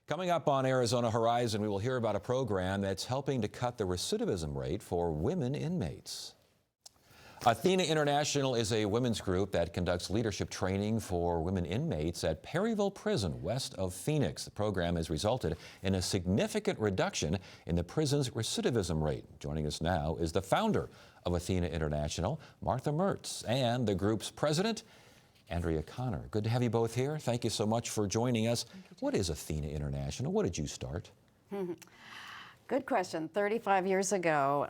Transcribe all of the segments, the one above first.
Coming up on Arizona Horizon, we will hear about a program that's helping to cut the recidivism rate for women inmates. ATHENA International is a women's group that conducts leadership training for women inmates at Perryville Prison, west of Phoenix. The program has resulted in a significant reduction in the prison's recidivism rate. Joining us now is the founder of ATHENA International, Martha Mertz, and the group's president, Andrea Connor. Good to have you both here. Thank you so much for joining us. What is ATHENA International? What did you start? Good question. 35 years ago,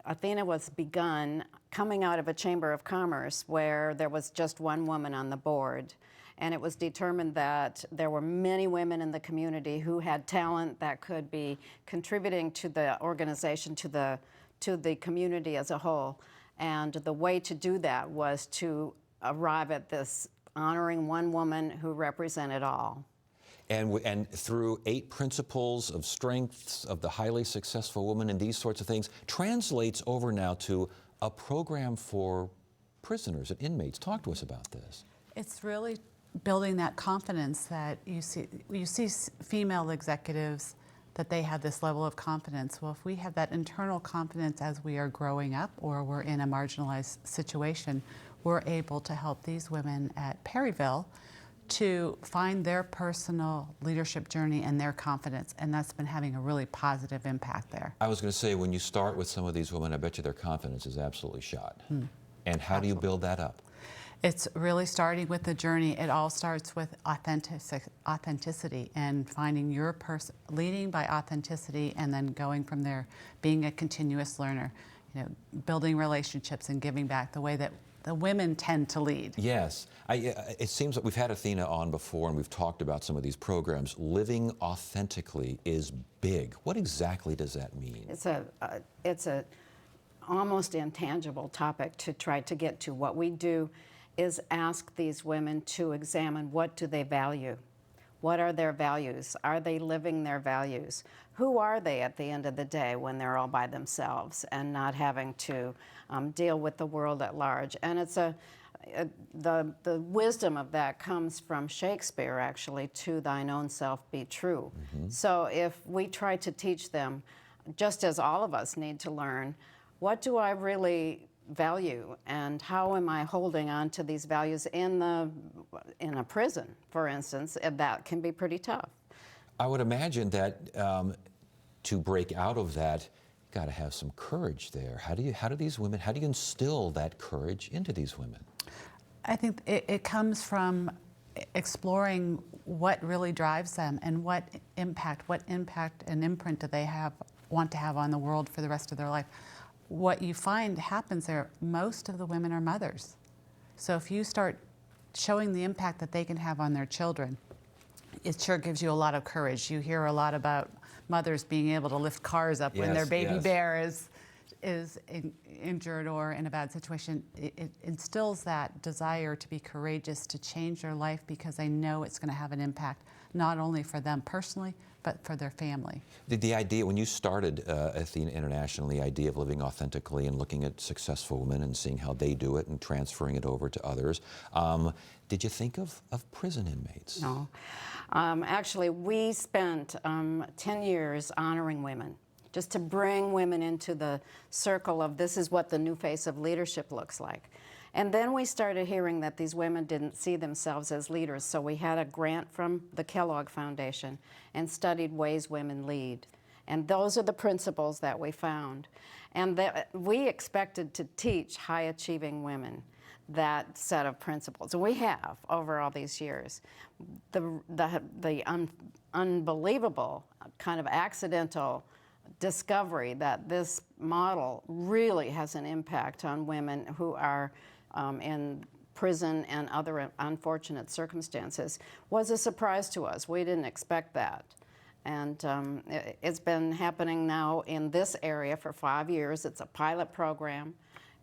ATHENA was begun coming out of a chamber of commerce where there was just one woman on the board. And it was determined that there were many women in the community who had talent that could be contributing to the organization, to the community as a whole. And the way to do that was to arrive at this honoring one woman who represented all. And through 8 principles of strengths of the highly successful woman and these sorts of things, translates over now to a program for prisoners and inmates. Talk to us about this. It's really building that confidence that you see female executives, that they have this level of confidence. Well, if we have that internal confidence as we are growing up or we're in a marginalized situation, we're able to help these women at Perryville to find their personal leadership journey and their confidence, and that's been having a really positive impact there. I was going to say, when you start with some of these women, I bet you their confidence is absolutely shot. And how do you build that up? It's really starting with the journey. It all starts with authenticity and finding your person, leading by authenticity, and then going from there, being a continuous learner, building relationships and giving back the way that the women tend to lead. Yes. It seems that we've had ATHENA on before and we've talked about some of these programs. Living authentically is big. What exactly does that mean? It's a almost intangible topic to try to get to. What we do is ask these women to examine, what do they value? What are their values? Are they living their values? Who are they at the end of the day when they're all by themselves and not having to deal with the world at large? And it's the wisdom of that comes from Shakespeare, actually, to thine own self be true. So if we try to teach them, just as all of us need to learn, what do I really value and how am I holding on to these values in a prison, for instance? That can be pretty tough. I would imagine that to break out of that, you've got to have some courage there. How do you instill that courage into these women? I think it comes from exploring what really drives them and what impact and imprint do they want to have on the world for the rest of their life. What you find happens there, most of the women are mothers. So if you start showing the impact that they can have on their children, it sure gives you a lot of courage. You hear a lot about mothers being able to lift cars up when their baby bear is injured or in a bad situation. It instills that desire to be courageous, to change their life, because they know it's going to have an impact, not only for them personally, but for their family. The idea, when you started ATHENA International, the idea of living authentically and looking at successful women and seeing how they do it and transferring it over to others, did you think of prison inmates? No. Actually, we spent 10 years honoring women, just to bring women into the circle of this is what the new face of leadership looks like. And then we started hearing that these women didn't see themselves as leaders, so we had a grant from the Kellogg Foundation and studied ways women lead. And those are the principles that we found. And that we expected to teach high-achieving women that set of principles. And we have over all these years. The unbelievable kind of accidental discovery that this model really has an impact on women who are in prison and other unfortunate circumstances was a surprise to us. We didn't expect that. And it's been happening now in this area for 5 years. It's a pilot program.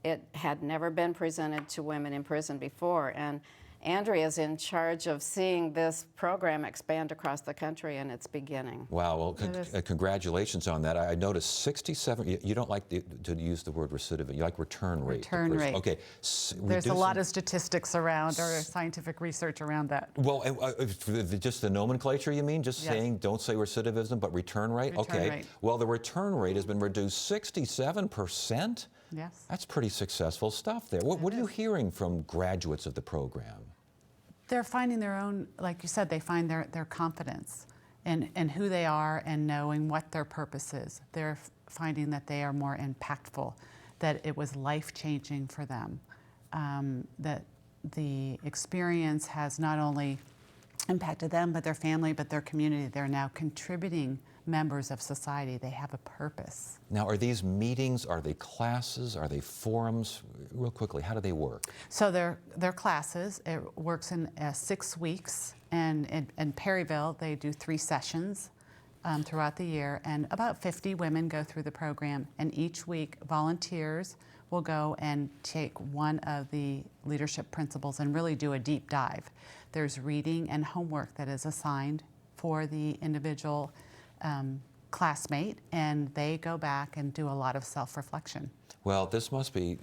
It had never been presented to women in prison before. And Andrea's in charge of seeing this program expand across the country, and it's beginning. Wow, well, congratulations on that. I noticed 67, you don't like to use the word recidivist, you like return rate. Return rate. Okay. There's a lot of statistics around, or scientific research around that. Well, just the nomenclature, you mean? Just Yes. saying, don't say recidivism, but return rate? Return Okay. rate. Well, the return rate has been reduced 67%? Yes. That's pretty successful stuff there. What are you hearing from graduates of the program? They're finding their own, like you said, they find their confidence in who they are and knowing what their purpose is. They're finding that they are more impactful, that it was life-changing for them, that the experience has not only impacted them, but their family, but their community. They're now contributing members of society. They have a purpose. Now, are these meetings, are they classes, are they forums? Real quickly, how do they work? So they're classes. It works in 6 weeks, and in Perryville they do 3 sessions throughout the year, and about 50 women go through the program, and each week volunteers will go and take one of the leadership principles and really do a deep dive. There's reading and homework that is assigned for the individual classmate, and they go back and do a lot of self-reflection. Well, this must be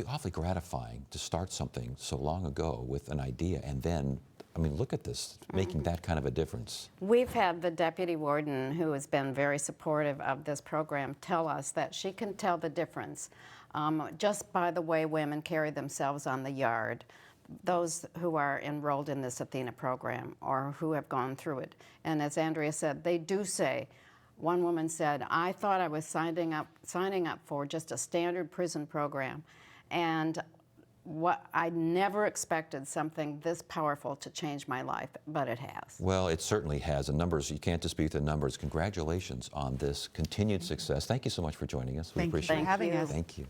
awfully gratifying to start something so long ago with an idea, and then, I mean, look at this, making that kind of a difference. We've had the deputy warden, who has been very supportive of this program, tell us that she can tell the difference just by the way women carry themselves on the yard, those who are enrolled in this ATHENA program or who have gone through it. And as Andrea said, they do say, one woman said, I thought I was signing up for just a standard prison program, and I never expected something this powerful to change my life, but it has. Well, it certainly has. The numbers, you can't dispute the numbers. Congratulations on this continued success. Thank you so much for joining us. We Thank you appreciate for it. having us. Thank you.